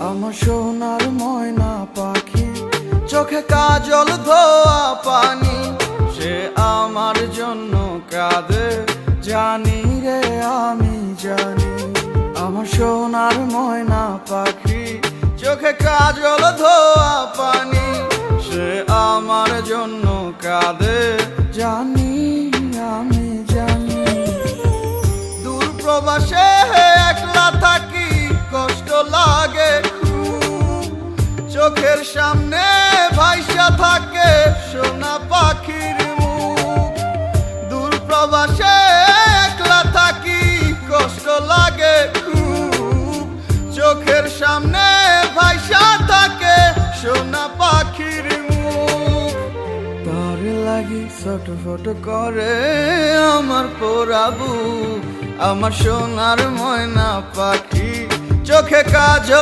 আমার সোনার ময়না পাখি, চোখে কাজল ধোয়া পানি, সে আমার জন্য কাঁদে জানি রে আমি জানি। আমার সোনার ময়না পাখি, চোখে কাজল ধোয়া পানি, সে আমার জন্য কাঁদে জানি আমি জানি। দূর প্রবাসে একলা থাকি, কষ্ট লাগে খুব, চোখের সামনে ভাইসা থাকে সোনা পাখির মুখ। দূর প্রবাসে একলা থাকি, কষ্ট লাগে খুব, চোখের সামনে ভাইসা থাকে সোনা পাখির মুখ। তার লাগি ছটফট করে আমার পোড়া বুক, আমার সোনার ময়না পাখি, চোখে কাজল